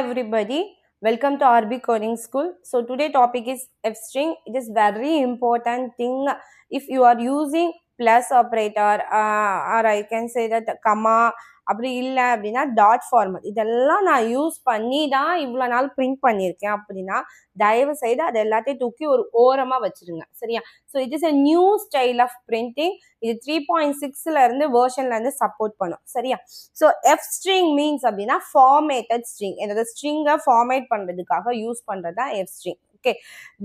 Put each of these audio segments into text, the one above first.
everybody, welcome to RB Coding School. So today topic is F string. It is very important thing if you are using plus operator or I can say that comma அப்படி இல்லை அப்படின்னா dot format இதெல்லாம் நான் use பண்ணி தான் இவ்வளோ நாள் print பண்ணியிருக்கேன் அப்படின்னா தயவு செய்து அது எல்லாத்தையும் தூக்கி ஒரு ஓரமாக வச்சுருங்க சரியா. So it is a new style of printing. இது 3.6 இருந்து வேர்ஷன்லேருந்து சப்போர்ட் பண்ணும் சரியா. ஸோ எஃப் ஸ்ட்ரிங் மீன்ஸ் அப்படின்னா ஃபார்மேட்டட் ஸ்ட்ரிங், என்னோட ஸ்ட்ரிங்கை ஃபார்மேட் பண்ணுறதுக்காக யூஸ் பண்ணுறது தான் F string. Okay,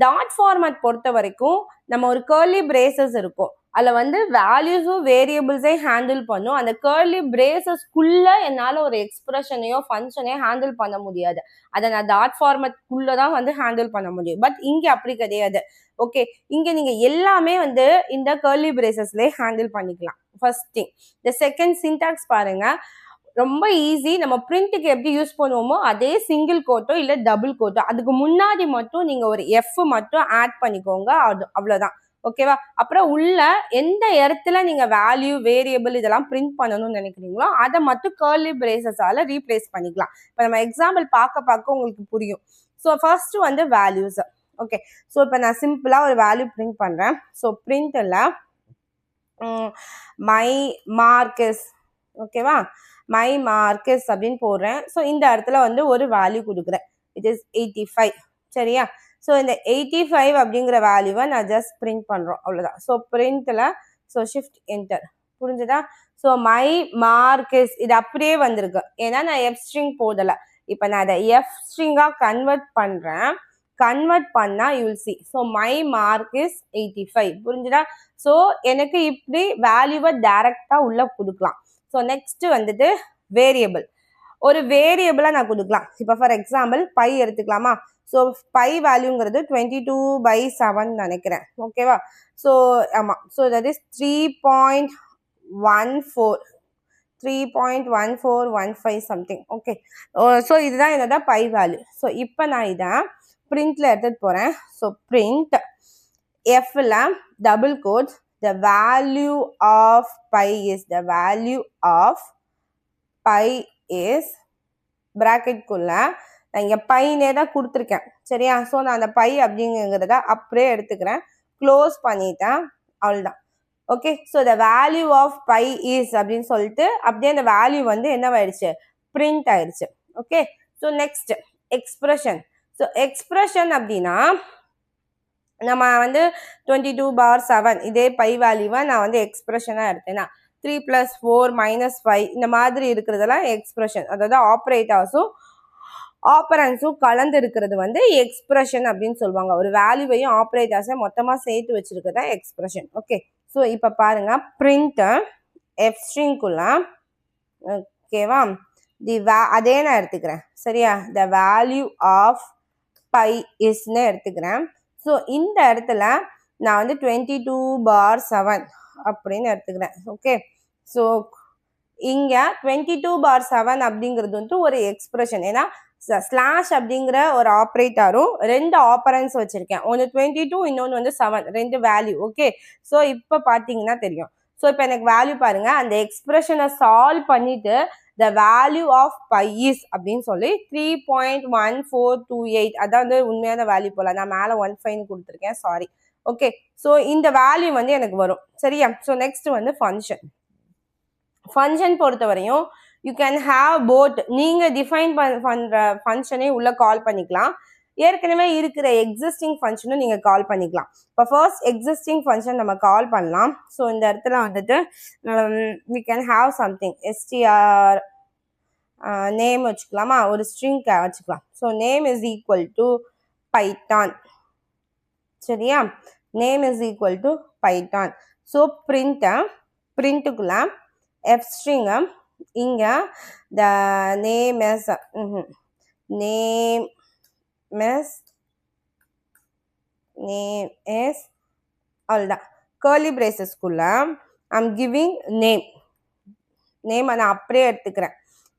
dot format பொறுத்த வரைக்கும் நம்ம ஒரு கர்லி பிரேசஸ் இருக்கும், அதில் வந்து வேல்யூஸும் வேரியபிள்ஸே ஹேண்டில் பண்ணும். அந்த கர்லி பிரேசஸ்க்குள்ளே என்னால் ஒரு எக்ஸ்பிரஷனையோ ஃபங்க்ஷனையோ ஹேண்டில் பண்ண முடியாது. அதை நான் டாட் ஃபார்மேட்குள்ளே தான் வந்து ஹேண்டில் பண்ண முடியும். பட் இங்கே அப்படி கிடையாது. ஓகே, இங்கே நீங்கள் எல்லாமே வந்து இந்த கர்லி பிரேசஸ்லேயே ஹேண்டில் பண்ணிக்கலாம். First thing. இந்த செகண்ட் சின்டாக்ஸ் பாருங்க, ரொம்ப ஈஸி. நம்ம பிரிண்ட்டுக்கு எப்படி யூஸ் பண்ணுவோமோ அதே சிங்கிள் கோட்டோ இல்லை டபுள் கோட்டோ, அதுக்கு முன்னாடி மட்டும் நீங்கள் ஒரு எஃப் மட்டும் ஆட் பண்ணிக்கோங்க, அது அவ்வளோதான். ஓகேவா. அப்புறம் உள்ள எந்த இடத்துல நீங்கள் வேல்யூ வேரியபிள் இதெல்லாம் பிரிண்ட் பண்ணணும்னு நினைக்கிறீங்களோ அதை மட்டும் கர்லி பிரேசஸால் ரீப்ளேஸ் பண்ணிக்கலாம். இப்போ நம்ம எக்ஸாம்பிள் பார்க்க உங்களுக்கு புரியும். ஸோ ஃபர்ஸ்ட் வந்து வேல்யூஸ். ஓகே, ஸோ இப்போ நான் சிம்பிளாக ஒரு வேல்யூ பிரிண்ட் பண்ணுறேன். ஸோ பிரிண்ட்டில் மை மார்க்கஸ், ஓகேவா, மை மார்க்கஸ் அப்படின்னு போடுறேன். ஸோ இந்த இடத்துல வந்து ஒரு வேல்யூ கொடுக்குறேன், இட் இஸ் 85 சரியா. ஸோ இந்த 85 அப்படிங்கிற வேல்யூவை நான் ஜஸ்ட் பிரிண்ட் பண்ணுறோம், அவ்வளோதான். ஸோ பிரிண்ட்டில் ஸோ ஷிஃப்ட் என்டர், புரிஞ்சுதா. ஸோ மை மார்க்கஸ் இது அப்படியே வந்திருக்கு, ஏன்னா நான் எஃப் ஸ்ட்ரிங் போடலை. இப்போ நான் அதை எஃப் ஸ்ட்ரிங்காக கன்வெர்ட் பண்ணுறேன். கன்வெர்ட் பண்ணால் you will see. So my mark is 85, புரிஞ்சுதா. ஸோ எனக்கு இப்படி வேல்யூவை டைரெக்டாக உள்ளே கொடுக்கலாம். ஸோ நெக்ஸ்ட்டு வந்துட்டு வேரியபிள். ஒரு வேரியபிளாக நான் கொடுக்கலாம். இப்போ ஃபார் எக்ஸாம்பிள் பை எடுத்துக்கலாமா. ஸோ பை வேல்யூங்கிறது 22/7 நினைக்கிறேன், ஓகேவா. ஸோ ஆமாம், so that is 3.1415 something. Okay, so இதுதான் என்னோட பை வேல்யூ. ஸோ இப்போ நான் இதை பிரிண்டில் எடுத்துகிட்டு போகிறேன். ஸோ பிரிண்ட் எஃப்ல double quote the value of pi is bracket குள்ள நான் இங்கே பைனே தான் கொடுத்துருக்கேன் சரியா. ஸோ நான் அந்த பை அப்படிங்கிறத அப்படியே எடுத்துக்கிறேன், க்ளோஸ் பண்ணிட்டேன், அவ்வளோதான். Okay, so the value of pi is அப்படின்னு சொல்லிட்டு அப்படியே அந்த வேல்யூ வந்து என்னவாயிடுச்சு, பிரிண்ட் ஆயிடுச்சு. Okay, so next expression. So expression அப்படின்னா நம்ம வந்து 22/7 இதே பை வேல்யூவை நான் வந்து எக்ஸ்பிரஷனாக எடுத்தேன்னா 3 + 4 - 5 இந்த மாதிரி இருக்கிறதெல்லாம் எக்ஸ்பிரஷன். அதாவது ஆப்ரேட்டர்ஸும் ஆப்பரன்ஸும் கலந்து இருக்கிறது வந்து எக்ஸ்பிரஷன் அப்படின்னு சொல்லுவாங்க. ஒரு வேல்யூவையும் ஆப்ரேட்டர்ஸை மொத்தமாக சேர்த்து வச்சிருக்கிறதா எக்ஸ்பிரஷன். ஓகே, ஸோ இப்போ பாருங்க, பிரிண்ட் எஃப் ஸ்ட்ரிங்குள்ள, ஓகேவா, அதே நான் எடுத்துக்கிறேன் சரியா. த வேல்யூ ஆஃப் பை இஸ்ன்னு எடுத்துக்கிறேன். ஸோ இந்த இடத்துல நான் வந்து 22/7 அப்படின்னு எடுத்துக்கிறேன். ஓகே, ஸோ இங்கே 22/7 அப்படிங்கிறது வந்து ஒரு எக்ஸ்பிரஷன். ஏன்னா ஸ்லாஷ் அப்படிங்கிற ஒரு ஆப்ரேட்டரும் 2 ஆப்பரன்ஸ் வச்சுருக்கேன், ஒன்று 22 இன்னொன்று வந்து 7, 2 வேல்யூ. ஓகே, ஸோ இப்போ பார்த்தீங்கன்னா தெரியும். ஸோ இப்போ எனக்கு வேல்யூ பாருங்கள், அந்த எக்ஸ்பிரஷனை சால்வ் பண்ணிவிட்டு the value of pi is அப்படின்னு சொல்லி 3.1428, அதான் வந்து உண்மையான வேல்யூ போல. நான் மேலே 15 கொடுத்துருக்கேன், சாரி. ஓகே, ஸோ இந்த வேல்யூ வந்து எனக்கு வரும் சரியா. ஸோ நெக்ஸ்ட் வந்து ஃபங்க்ஷன். ஃபங்க்ஷன் பொறுத்த வரையும் யூ கேன் ஹாவ் போத். நீங்கள் டிஃபைன் பண்ணுற ஃபங்க்ஷனே உள்ள கால் பண்ணிக்கலாம், ஏற்கனவே இருக்கிற எக்ஸிஸ்டிங் ஃபங்க்ஷனும் நீங்கள் கால் பண்ணிக்கலாம். இப்போ ஃபர்ஸ்ட் எக்ஸிஸ்டிங் ஃபங்க்ஷன் நம்ம கால் பண்ணலாம். ஸோ இந்த இடத்துல வந்துட்டு we can have something str name வச்சுக்கலாமா, ஒரு ஸ்ட்ரிங் வச்சுக்கலாம். So name is equal to Python சரியா. Name is equal to Python. So பிரிண்ட்டுக்குள்ள எஃப் ஸ்ட்ரிங்கை இங்கே த நேம் இஸ் அவ்வளோதான். கர்லி பிரேசஸ்க்குள்ள ஐம் கிவிங் நேம் நான் அப்படியே எடுத்துக்கிறேன்.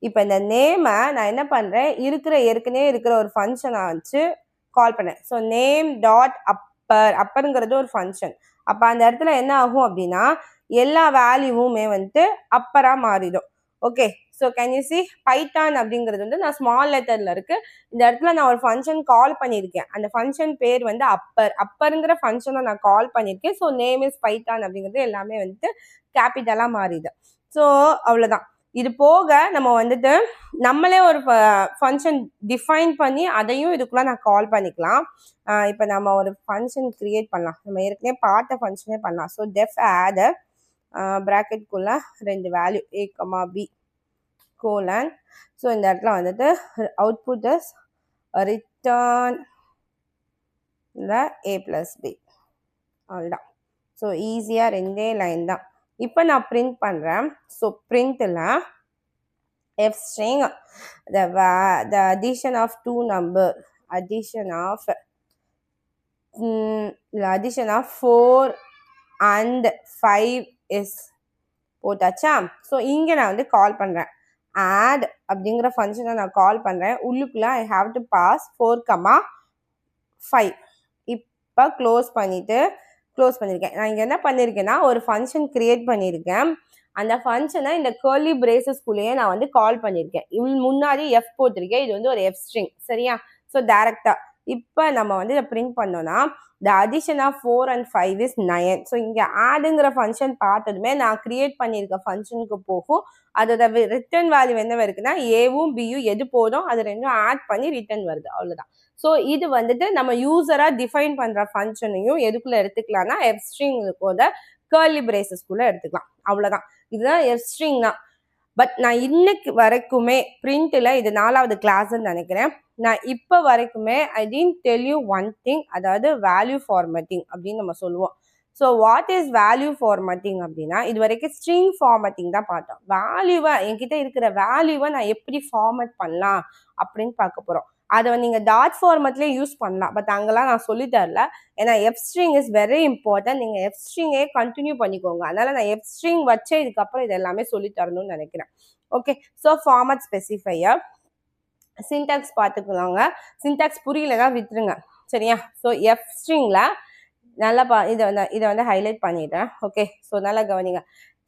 இப்போ இந்த நேமை நான் என்ன பண்ணுறேன், ஏற்கனவே இருக்கிற ஒரு ஃபங்க்ஷனை வச்சு கால் பண்ணேன். ஸோ நேம் டாட் அப்பருங்கிறது ஒரு ஃபங்க்ஷன். அப்போ அந்த இடத்துல என்ன ஆகும் அப்படின்னா எல்லா வேல்யூவுமே வந்துட்டு அப்பராக மாறிடும். Okay, so can you see Python அப்படிங்கிறது வந்து நான் ஸ்மால் லெட்டர்ல இருக்கு. இந்த இடத்துல நான் ஒரு ஃபங்க்ஷன் கால் பண்ணியிருக்கேன். அந்த ஃபங்க்ஷன் பேர் வந்து அப்பருங்கிற ஃபங்க்ஷனை நான் கால் பண்ணியிருக்கேன். ஸோ நேம் இஸ் பைத்தான் அப்படிங்கிறது எல்லாமே வந்துட்டு கேபிட்டலாக மாறிது. ஸோ அவ்வளோதான். இது போக நம்ம வந்துட்டு நம்மளே ஒரு ஃபங்க்ஷன் டிஃபைன் பண்ணி அதையும் இதுக்குள்ள நான் கால் பண்ணிக்கலாம். இப்போ நம்ம ஒரு ஃபங்க்ஷன் கிரியேட் பண்ணலாம். நம்ம ஏற்கனவே பார்த்த ஃபங்க்ஷனே பண்ணலாம். ஸோ டெஃப் ஆட் ப்ராக்கெட்குள்ள 2 value a, b colon. So இந்த இடத்துல வந்துட்டு output is return a plus b. அவ்வளோதான். ஸோ ஈஸியாக 2 லைன் தான். இப்போ நான் பிரிண்ட் பண்ணுறேன். ஸோ பிரிண்ட்டில் f string the addition of two number addition of 4 and 5 is போட்டாச்சா. ஸோ இங்கே நான் வந்து கால் பண்ணுறேன். add அப்படிங்கிற ஃபங்க்ஷனை நான் கால் பண்ணுறேன். உள்ளுக்குள்ள ஐ ஹாவ் டு பாஸ் 4,5. இப்போ க்ளோஸ் பண்ணியிருக்கேன். நான் இங்கே என்ன பண்ணியிருக்கேன்னா ஒரு ஃபங்க்ஷன் கிரியேட் பண்ணியிருக்கேன். அந்த ஃபங்க்ஷனை இந்த கர்லி பிரேசஸ்குள்ளேயே நான் வந்து கால் பண்ணியிருக்கேன். முன்னாடி எஃப் போட்டிருக்கேன். இது வந்து ஒரு எஃப் ஸ்ட்ரிங், சரியா. ஸோ டேரக்டா இப்போ நம்ம வந்து இதை பிரிண்ட் பண்ணோம்னா the addition of 4 and 5 is 9. So இங்கே ஆடுங்கிற ஃபங்க்ஷன் பார்த்ததுமே நான் கிரியேட் பண்ணியிருக்க ஃபங்க்ஷனுக்கு போகும். அதோட ரிட்டர்ன் வேல்யூ என்ன இருக்குன்னா ஏவும் பியும் எது போதும் அது ரெண்டும் ஆட் பண்ணி ரிட்டர்ன் வருது. அவ்வளோதான். ஸோ இது வந்துட்டு நம்ம யூஸராக டிஃபைன் பண்ணுற ஃபங்க்ஷனையும் எதுக்குள்ளே எடுத்துக்கலாம்னா எஃப் ஸ்ட்ரிங்கோட கர்லி பிரேசஸ்குள்ளே எடுத்துக்கலாம். அவ்வளோதான். இதுதான் எஃப் ஸ்ட்ரிங் தான். பட் நான் இன்னைக்கு வரைக்குமே பிரிண்ட்டில் இது 4வது கிளாஸ்ன்னு நினைக்கிறேன். நான் இப்போ வரைக்குமே I didn't tell you one thing, அதாவது வேல்யூ ஃபார்மேட்டிங் அப்படின்னு நம்ம சொல்லுவோம். So what is value formatting அப்படின்னா இது வரைக்கும் ஸ்ட்ரிங் ஃபார்மேட்டிங் தான் பார்த்தோம். வேல்யூவை என்கிட்ட இருக்கிற வேல்யூவை நான் எப்படி ஃபார்மேட் பண்ணலாம் அப்படின்னு பார்க்க போகிறோம். அதை நீங்கள் டாட் ஃபார்மேட்லேயே யூஸ் பண்ணலாம். பட் அங்கெல்லாம் நான் சொல்லித்தரல. ஏன்னா F string is very important. நீங்கள் எஃப் ஸ்ட்ரிங்கே கண்டினியூ பண்ணிக்கோங்க. அதனால் நான் எஃப் ஸ்ட்ரிங் வச்சே இதுக்கப்புறம் இது எல்லாமே சொல்லித்தரணும்னு நினைக்கிறேன். Okay. So format specifier syntax பார்த்துக்கலாங்க. சின்டாக்ஸ் புரியலன்னா விட்டுருங்க, சரியா. ஸோ எஃப் ஸ்ட்ரிங்கில் நல்லா இதை வந்து ஹைலைட் பண்ணிடுறேன். ஓகே. ஸோ நல்லா கவனிங்க.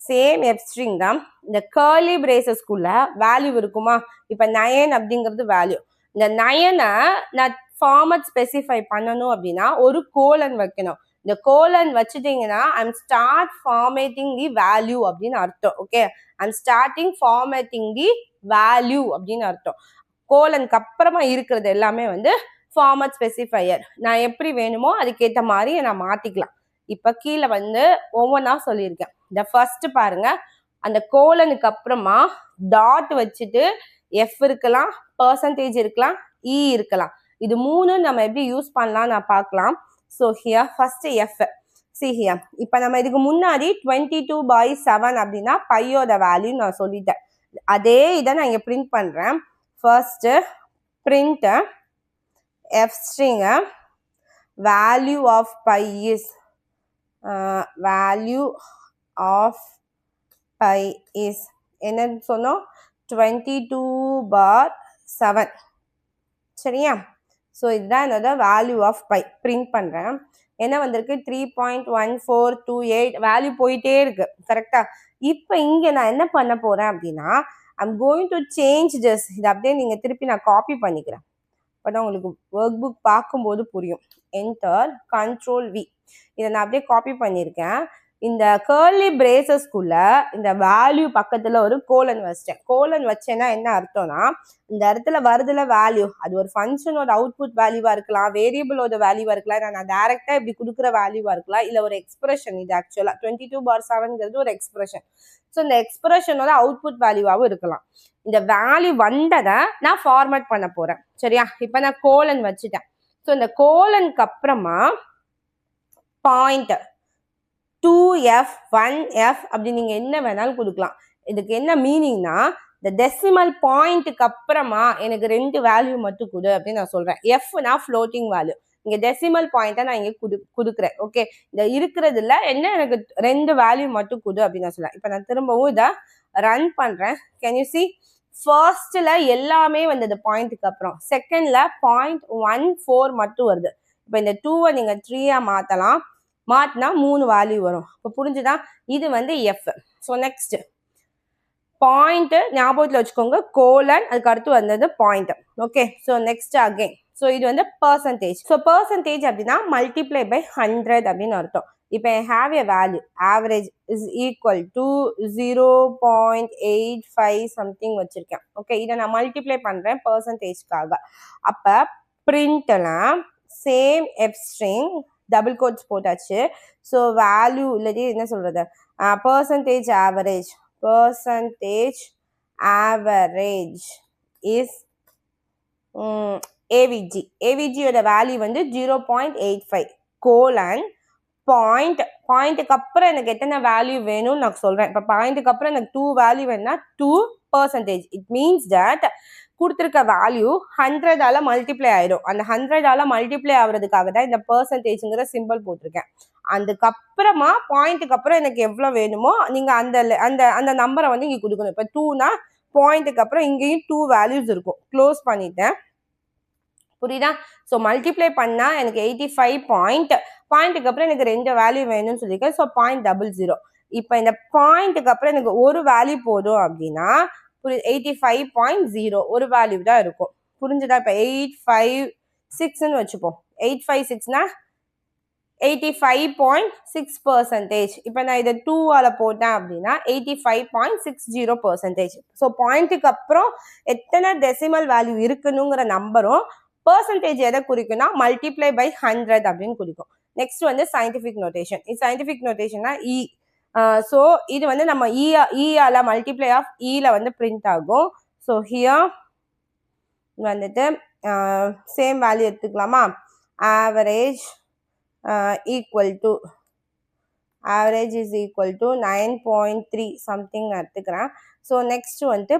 சேம் எஃப் ஸ்ட்ரிங் தான். இந்த கர்லி பிரேசஸ்குள்ள வேல்யூ இருக்குமா. இப்போ 9 அப்படிங்கிறது வேல்யூ. இந்த 9 நான் ஃபார்மட் ஸ்பெசிஃபை பண்ணணும் அப்படின்னா ஒரு கோலன் வைக்கணும். இந்த கோலன் வச்சுட்டீங்கன்னா I'm start formatting the value அப்படின்னு அர்த்தம். Okay. I'm starting formatting the value அப்படின்னு அர்த்தம். கோலனுக்கு அப்புறமா இருக்கிறது எல்லாமே வந்து ஃபார்மட் ஸ்பெசிஃபையர். நான் எப்படி வேணுமோ அதுக்கேற்ற மாதிரி நான் மாற்றிக்கலாம். இப்போ கீழே வந்து ஒவ்வொன்றா சொல்லியிருக்கேன். இந்த ஃபர்ஸ்ட் பாருங்க, அந்த கோலனுக்கு அப்புறமா டாட் வச்சுட்டு எஃப் இருக்கலாம், பர்சன்டேஜ் இருக்கலாம், இ இருக்கலாம். இது 3 நம்ம எப்படி யூஸ் பண்ணலாம் நான் பார்க்கலாம். So here first F see here. இப்போ நம்ம இதுக்கு முன்னாடி 22/7 அப்படின்னா பையோட வேல்யூ நான் சொல்லிட்டேன். அதே இதை நான் இங்கே பிரிண்ட் பண்ணுறேன். First print F string value of pi is value of pi is என்னன்னு சொன்னோம் 22/7, சரியா. ஸோ இதுதான் என்னோட வேல்யூ ஆஃப் பை. பிரிண்ட் பண்ணுறேன். என்ன வந்திருக்கு 3.1428 வேல்யூ போயிட்டே இருக்கு, கரெக்டா. இப்போ இங்கே நான் என்ன பண்ண போறேன் அப்படின்னா I'm going to change this. இது அப்படியே நீங்கள் திருப்பி நான் காப்பி பண்ணிக்கிறேன். அப்போதான் உங்களுக்கு ஒர்க் புக் பார்க்கும்போது புரியும். Enter Ctrl V. இதை நான் அப்படியே காப்பி பண்ணியிருக்கேன். இந்த கர்லி பிரேசஸ்குள்ள இந்த வேல்யூ பக்கத்தில் ஒரு கோலன் வச்சிட்டேன். கோலன் வச்சேன்னா என்ன அர்த்தம்னா இந்த இடத்துல வருதுல வேல்யூ, அது ஒரு ஃபங்க்ஷனோட அவுட்புட் வேல்யூவாக இருக்கலாம், வேரியபிளோட வேல்யூவாக இருக்கலாம், நான் டேரெக்டாக இப்படி கொடுக்குற வேல்யூவாக இருக்கலாம், இல்லை ஒரு எக்ஸ்பிரஷன். இது ஆக்சுவலாக 22/7ங்கிறது ஒரு எக்ஸ்பிரஷன். ஸோ இந்த எக்ஸ்பிரஷனோட அவுட்புட் வேல்யூவாகவும் இருக்கலாம். இந்த வேல்யூ வந்ததை நான் ஃபார்மேட் பண்ண போகிறேன், சரியா. இப்போ நான் கோலன் வச்சுட்டேன். ஸோ இந்த கோலனுக்கு அப்புறமா பாயிண்ட் 2F 1F அப்படி நீங்கள் என்ன வேணாலும் கொடுக்கலாம். இதுக்கு என்ன மீனிங்னா இந்த டெசிமல் பாயிண்ட்டுக்கு அப்புறமா எனக்கு 2 வேல்யூ மட்டும் கொடு அப்படின்னு நான் சொல்கிறேன். எஃப்னா ஃப்ளோட்டிங் வேல்யூ. இங்கே டெசிமல் பாயிண்ட்டை நான் இங்கே கொடுக்குறேன். ஓகே. இந்த இருக்கிறதுல என்ன எனக்கு 2 வேல்யூ மட்டும் கொடு அப்படின்னு நான் சொல்கிறேன். இப்போ நான் திரும்பவும் இதை ரன் பண்ணுறேன். கேன் யூ சி ஃபர்ஸ்ட்டில் எல்லாமே வந்தது பாயிண்ட்டுக்கு அப்புறம். செகண்டில் 0.14 மட்டும் வருது. இப்போ இந்த 2வை நீங்கள் 3ஆ மாற்றலாம். மாற்றினா 3 வேல்யூ வரும். இப்போ புரிஞ்சுதா. இது வந்து எஃப். ஸோ நெக்ஸ்ட் பாயிண்ட் ஞாபகத்தில் வச்சுக்கோங்க, கோலன் அதுக்கு அடுத்து வந்தது point. Okay, so next again, so இது வந்து பர்சன்டேஜ். ஸோ பர்சன்டேஜ் அப்படின்னா மல்டிப்ளை பை 100 அப்படின்னு அர்த்தம். இப்போ I have a value average is equal to 0.85 something வச்சிருக்கேன். ஓகே, இதை நான் மல்டிப்ளை பண்றேன் பர்சன்டேஜ்க்காக. அப்போ பிரிண்ட்லாம் same f string double quotes போட்டாச்சு. ஸோ வேல்யூ இல்லாட்டி என்ன சொல்றது, percentage average is AVG. AVG யோட வேல்யூ வந்து 0.85 கோலன் பாயிண்ட்டுக்கு அப்புறம் எனக்கு எத்தனை வேல்யூ வேணும்னு நான் சொல்றேன். இப்போ பாயிண்ட்டுக்கு அப்புறம் எனக்கு 2 வேல்யூ வேணும்னா 2%. இட் மீன்ஸ் தட் கொடுத்துருக்க வேல்யூ 100ஆல மல்டிப்ளை ஆயிடும். அந்த 100ஆல மல்டிப்ளை ஆகுறதுக்காக தான் இந்த பர்சன்டேஜ்ங்கிற சிம்பிள் போட்டிருக்கேன். அதுக்கப்புறமா பாயிண்ட்டுக்கு அப்புறம் எனக்கு எவ்வளோ வேணுமோ நீங்க அந்த அந்த அந்த நம்பரை வந்து இங்கே கொடுக்கணும். இப்போ 2னா பாயிண்ட்டுக்கு அப்புறம் இங்கேயும் 2 வேல்யூஸ் இருக்கும். க்ளோஸ் பண்ணிட்டேன், புரியுதா? ஸோ மல்டிப்ளை பண்ணா எனக்கு 85 பாயிண்ட்டுக்கு அப்புறம் எனக்கு 2 வேல்யூ வேணும்னு சொல்லியிருக்கேன். ஸோ 0.00. இப்போ இந்த பாயிண்ட்டுக்கு அப்புறம் எனக்கு ஒரு வேல்யூ போதும் அப்படின்னா 85.0 ஒரு வேல்யூ தான் இருக்கும். புரிஞ்சுதா? இப்போ 856ன்னு வச்சுப்போம். 856னா 85.6%. இப்போ நான் இதை 2ஆல போட்டேன் அப்படின்னா 85.60%. ஸோ பாயிண்ட்டுக்கு அப்புறம் எத்தனை டெசிமல் வேல்யூ இருக்கணுங்கிற நம்பரும் பர்சன்டேஜ் எதை குறிக்கும்னா மல்டிப்ளை பை 100 அப்படின்னு குறிக்கும். நெக்ஸ்ட் வந்து சயின்டிஃபிக் நோட்டேஷன். இது சயின்டிஃபிக் நோட்டேஷன்னா இ. ஸோ இது வந்து நம்ம இஆல மல்டிப்ளை ஆஃப் இல வந்து பிரிண்ட் ஆகும். ஸோ ஹியர் வந்துட்டு சேம் வேல்யூ எடுத்துக்கலாமா? Average average is equal to 9.3 something எடுத்துக்கிறேன். ஸோ நெக்ஸ்ட் வந்து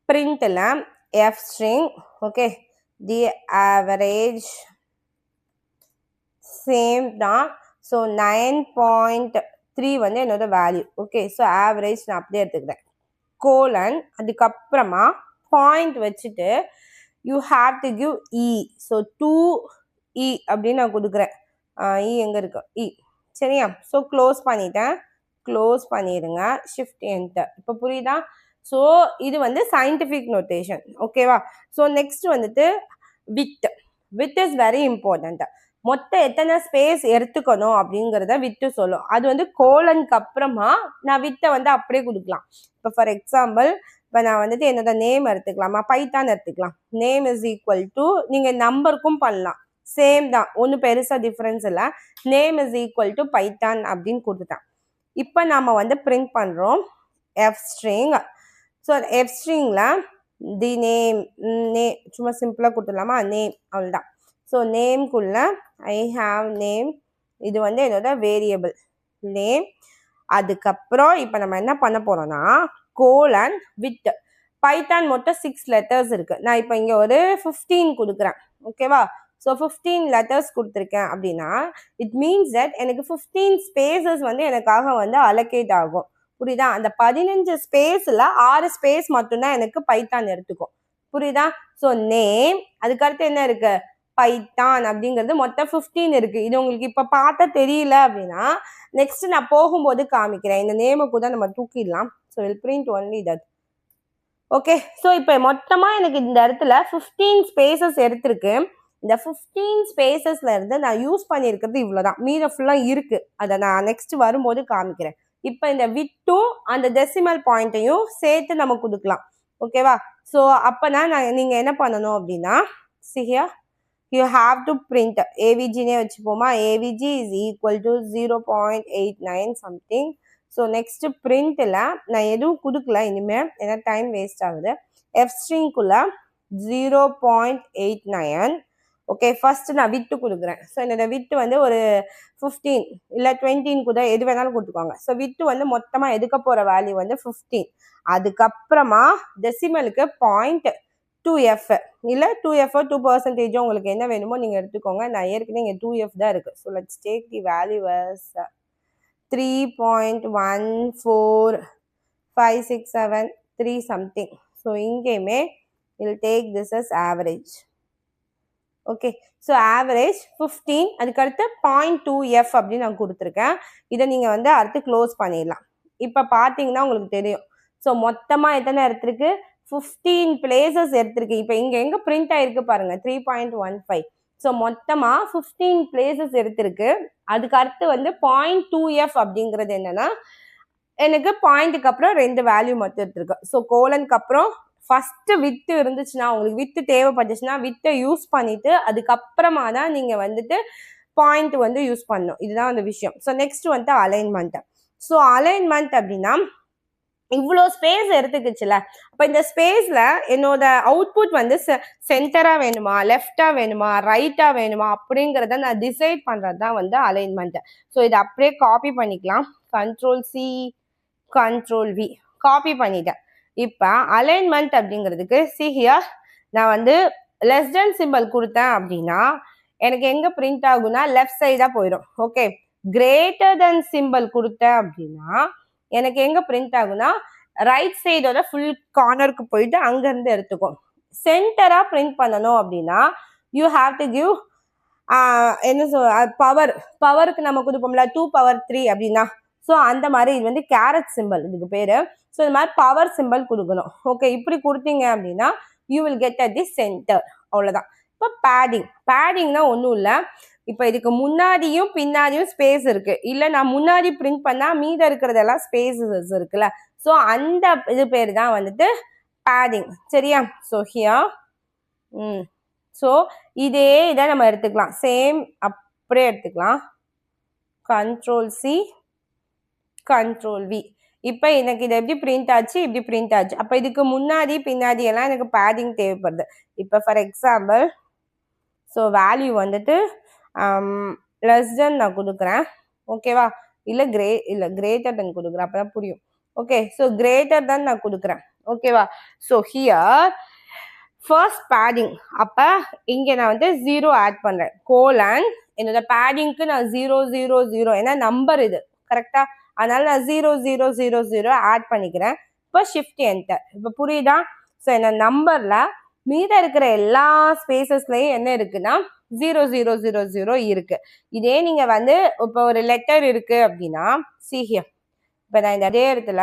பிரிண்ட்ல f string. Okay, the average same தான். ஸோ 9.3 வந்து என்னோட வேல்யூ. ஓகே, ஸோ ஆவரேஜ் நான் அப்படியே எடுத்துக்கிறேன். கோலன் அதுக்கப்புறமா பாயிண்ட் வச்சுட்டு you have to give E. So 2E அப்படின்னு நான் கொடுக்குறேன். இ எங்கே இருக்கு? இ. சரியா? ஸோ க்ளோஸ் பண்ணிடுங்க, ஷிஃப்ட் என்டர். இப்போ புரியுதா? ஸோ இது வந்து சயின்டிஃபிக் நோட்டேஷன். ஓகேவா? ஸோ நெக்ஸ்ட் வந்துட்டு வித் இஸ் வெரி இம்பார்ட்டன்ட். மொத்தம் எத்தனை ஸ்பேஸ் எடுத்துக்கணும் அப்படிங்கிறத விட்டு சொல்லும். அது வந்து கோலனுக்கு அப்புறமா நான் வித்தை வந்து அப்படியே கொடுக்கலாம். இப்போ ஃபார் எக்ஸாம்பிள், இப்போ நான் வந்துட்டு என்னோட நேம் எடுத்துக்கலாமா? பைத்தான் எடுத்துக்கலாம். நேம் இஸ் ஈக்குவல் டு, நீங்கள் நம்பருக்கும் பண்ணலாம், சேம் தான், ஒன்றும் பெருசாக டிஃப்ரென்ஸ் இல்லை. Name is equal to Python அப்படின்னு கொடுத்துட்டேன். இப்போ நாம் வந்து பிரிண்ட் பண்ணுறோம் எஃப் ஸ்ட்ரிங். ஸோ எஃப் ஸ்ட்ரிங்கில் தி நேம் சும்மா சிம்பிளாக கொடுத்துடலாமா? நேம், அவ்வளோதான். ஸோ நேம்குள்ள ஐ ஹாவ் நேம். இது வந்து என்னோட வேரியபிள் நேம். அதுக்கப்புறம் இப்போ நம்ம என்ன பண்ண போகிறோம்னா கோலன் வித் பைத்தான் மொத்தம் 6 லெட்டர்ஸ் இருக்குது. நான் இப்போ இங்கே ஒரு 15 கொடுக்குறேன். ஓகேவா? ஸோ 15 லெட்டர்ஸ் கொடுத்துருக்கேன் அப்படின்னா இட் மீன்ஸ் தட் எனக்கு 15 ஸ்பேசஸ் வந்து எனக்காக வந்து அலோகேட் ஆகும். புரியுதா? அந்த 15 ஸ்பேஸில் 6 ஸ்பேஸ் மட்டும்தான் எனக்கு பைத்தான் எடுத்துக்கும். புரியுதா? ஸோ நேம், அதுக்கடுத்து என்ன இருக்கு? பைத்தான் அப்படிங்கிறது மொத்தம் 15 இருக்கு. இது உங்களுக்கு இப்போ பார்த்தா தெரியல அப்படின்னா நெக்ஸ்ட் நான் போகும்போது காமிக்கிறேன். இந்த நேமை கூட நம்ம தூக்கிடலாம். So will print only that. Okay, so இப்போ மொத்தமாக எனக்கு இந்த இடத்துல 15 ஸ்பேசஸ் எடுத்திருக்கு. இந்த 15 ஸ்பேசஸ்ல இருந்து நான் யூஸ் பண்ணியிருக்கிறது இவ்வளோதான். மீதம் ஃபுல்லாக இருக்கு. அதை நான் நெக்ஸ்ட் வரும்போது காமிக்கிறேன். இப்போ இந்த விட்டும் அந்த டெசிமல் பாயிண்ட்டையும் சேர்த்து நம்ம கொடுக்கலாம். ஓகேவா? ஸோ அப்போனா நீங்கள் என்ன பண்ணணும் அப்படின்னா சிஹியா you have to print avg-னே வச்சுப்போமா? avg is equal to 0.89 something. So next பிரிண்ட்ல நான் எதுவும் கொடுக்கல இனிமேல், ஏன்னா டைம் வேஸ்ட் ஆகுது. எஃப் ஸ்ட்ரிங்குள்ள 0.89. ஓகே, ஃபர்ஸ்ட் நான் விட்டு கொடுக்குறேன். ஸோ என்னோட விட்டு வந்து ஒரு 15 இல்லை 20 கூட எது வேணாலும் கொடுத்துக்கோங்க. ஸோ விட்டு வந்து மொத்தமாக எடுக்க போகிற வேல்யூ வந்து 15. அதுக்கப்புறமா டெசிமலுக்கு 0.2f இல்லை 2f 2% உங்களுக்கு என்ன வேணுமோ நீங்கள் எடுத்துக்கோங்க. நான் ஏற்கனவே இங்கே 2f தான் இருக்குது. So let's take the value as 3.14567 3 something. So இங்கேயுமே we'll take this as average. Okay. So average 15, அதுக்கடுத்து 0.2f அப்படின்னு நான் கொடுத்துருக்கேன். இதை நீங்கள் வந்து அடுத்து க்ளோஸ் பண்ணிடலாம். இப்போ பார்த்தீங்கன்னா உங்களுக்கு தெரியும். ஸோ மொத்தமாக எத்தனை எடுத்திருக்கு? 15 பிளேசஸ் எடுத்திருக்கு. இப்போ இங்கே எங்கே பிரிண்ட் ஆகிருக்கு பாருங்கள், 3.15. ஸோ மொத்தமாக 15 பிளேசஸ் எடுத்திருக்கு. அதுக்கு அடுத்து வந்து 0.2f அப்படிங்கிறது என்னன்னா, எனக்கு பாயிண்ட்டுக்கு அப்புறம் 2 வேல்யூ மட்டும் எடுத்திருக்கு. ஸோ கோலனுக்கு அப்புறம் ஃபர்ஸ்ட் வித்து இருந்துச்சுன்னா, உங்களுக்கு வித்து தேவைப்பட்டுச்சுன்னா வித்தை யூஸ் பண்ணிட்டு அதுக்கப்புறமா தான் நீங்க வந்துட்டு பாயிண்ட் வந்து யூஸ் பண்ணணும். இதுதான் அந்த விஷயம். ஸோ நெக்ஸ்ட் வந்து அலைன்மெண்ட். ஸோ அலைன்மெண்ட் அப்படின்னா இவ்வளோ ஸ்பேஸ் எடுத்துக்கிச்சுல, அப்போ இந்த ஸ்பேஸ்ல என்னோட அவுட்புட் வந்து சென்டரா வேணுமா, லெஃப்டா வேணுமா, ரைட்டா வேணுமா அப்படிங்கிறத நான் டிசைட் பண்றது தான் வந்து அலைன்மெண்ட். ஸோ இதை அப்படியே காப்பி பண்ணிக்கலாம். Ctrl+C Ctrl+V காப்பி பண்ணிட்டேன். இப்போ அலைன்மெண்ட் அப்படிங்கிறதுக்கு see here நான் வந்து லெஸ் தென் சிம்பிள் கொடுத்தேன் அப்படின்னா எனக்கு எங்கே பிரிண்ட் ஆகும்னா லெஃப்ட் சைடாக போயிடும். ஓகே. கிரேட்டர் தென் சிம்பிள் கொடுத்தேன் அப்படின்னா எனக்கு எங்கே பிரிண்ட் ஆகும்னா ரைட் சைடோட ஃபுல் கார்னருக்கு போயிட்டு அங்கேருந்து எடுத்துக்கும். சென்டராக பிரிண்ட் பண்ணணும் அப்படின்னா யூ ஹாவ் டு கிவ் என்ன சொல் பவருக்கு நம்ம கொடுப்போம்ல 2^3 அப்படின்னா. ஸோ அந்த மாதிரி இது வந்து கேரட் சிம்பிள் இதுக்கு பேர். ஸோ இது மாதிரி பவர் சிம்பிள் கொடுக்கணும். ஓகே. இப்படி கொடுத்தீங்க அப்படின்னா you will get at the centre. அவ்வளோதான். இப்போ பேடிங்னா ஒன்றும் இல்லை. இப்போ இதுக்கு முன்னாடியும் பின்னாடியும் ஸ்பேஸ் இருக்கு. இல்லை நான் முன்னாடி பிரிண்ட் பண்ணால் மீத இருக்கிறதெல்லாம் ஸ்பேசஸ் இருக்குல்ல. ஸோ அந்த இது பேர் தான் வந்துட்டு பேடிங். சரியா? ஸோ ஹியர் ஸோ இதே இதை நம்ம எடுத்துக்கலாம். சேம் அப்படியே எடுத்துக்கலாம். Ctrl+C Ctrl+V. இப்போ எனக்கு இது எப்படி பிரிண்ட் ஆச்சு, இப்படி பிரிண்ட் ஆச்சு. அப்போ இதுக்கு முன்னாடி பின்னாடி எல்லாம் எனக்கு பேடிங் தேவைப்படுது. இப்போ ஃபார் எக்ஸாம்பிள் ஸோ வேல்யூ வந்துட்டு லெஸ் தென் நான் கொடுக்குறேன். ஓகேவா? இல்லை கிரேட்டர் தென் கொடுக்குறேன். அப்போ தான் புரியும். ஓகே. ஸோ கிரேட்டர் தென் நான் கொடுக்குறேன். ஓகேவா? So here first padding. அப்போ இங்கே நான் வந்து 0 ஆட் பண்ணுறேன். கோலன் என்னோட பேடிங்க்கு நான் 000 ஏன்னா நம்பர் இது கரெக்டா, அதனால நான் 0000 ஆட் பண்ணிக்கிறேன். இப்போ ஷிஃப்ட் என்டர். இப்போ புரியுதா? ஸோ என்ன நம்பர்ல மீத இருக்கிற எல்லா ஸ்பேசஸ்லையும் என்ன இருக்குன்னா 0000 இருக்கு. இதே நீங்க வந்து இப்போ ஒரு லெட்டர் இருக்கு அப்படின்னா see here. இப்போ நான் இந்த அதே இடத்துல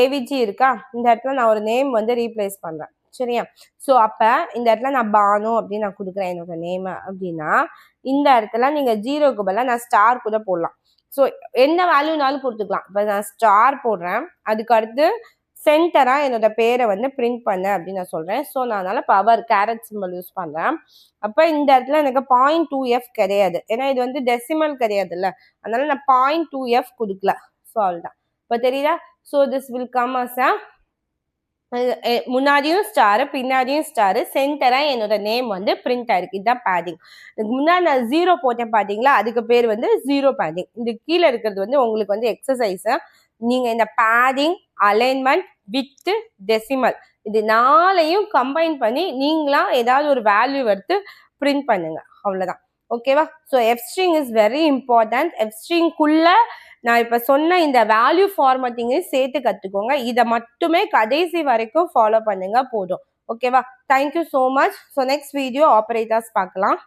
AVG இருக்கா, இந்த இடத்துல நான் ஒரு நேம் வந்து ரீப்ளேஸ் பண்றேன். சரியா? ஸோ அப்போ இந்த இடத்துல நான் பானு அப்படின்னு நான் கொடுக்குறேன் என்னோட நேம் அப்படின்னா இந்த இடத்துல நீங்க 0க்கு பதிலாக நான் ஸ்டார் கூட போடலாம். ஸோ என்ன வேல்யூனாலும் கொடுத்துக்கலாம். இப்போ நான் ஸ்டார் போடுறேன். அதுக்கு அடுத்து சென்டரா என்னோட பேரை வந்து பிரிண்ட் பண்ண அப்படின்னு நான் சொல்றேன். ஸோ நான் அதனால பவர் கேரட் சிம்பிள் யூஸ் பண்றேன். அப்போ இந்த இடத்துல எனக்கு 0.2f கிடையாது. ஏன்னா இது வந்து டெசிமல் கிடையாதுல்ல, அதனால நான் 0.2f கொடுக்கல. ஸோ அவ்வளோதான். இப்போ தெரியுதா? So this will come as a முன்னாடியும் ஸ்டாரு பின்னாடியும் ஸ்டாரு சென்டரா என்னோட நேம் வந்து பிரிண்ட் ஆயிருக்கு. இதுதான் பேடிங். இதுக்கு முன்னாடி நான் 0 போட்டேன் பாத்தீங்களா, அதுக்கு பேர் வந்து 0 பேடிங். இது கீழே இருக்கிறது வந்து உங்களுக்கு வந்து எக்ஸசைஸ். நீங்க இந்த பேடிங், அலைன்மெண்ட், வித், டெசிமல் இது 4ஐயும் கம்பைன் பண்ணி நீங்களா ஏதாவது ஒரு வேல்யூ எடுத்து பிரிண்ட் பண்ணுங்க. அவ்வளவுதான். ஓகேவா? So F string is very important. F ஸ்ட்ரிங்குள்ள நான் இப்போ சொன்ன இந்த வேல்யூ ஃபார்மேட்டிங்கையும் சேர்த்து கற்றுக்கோங்க. இதை மட்டுமே கடைசி வரைக்கும் ஃபாலோ பண்ணுங்க போதும். ஓகேவா? Thank you so much. So next video operators பார்க்கலாம்.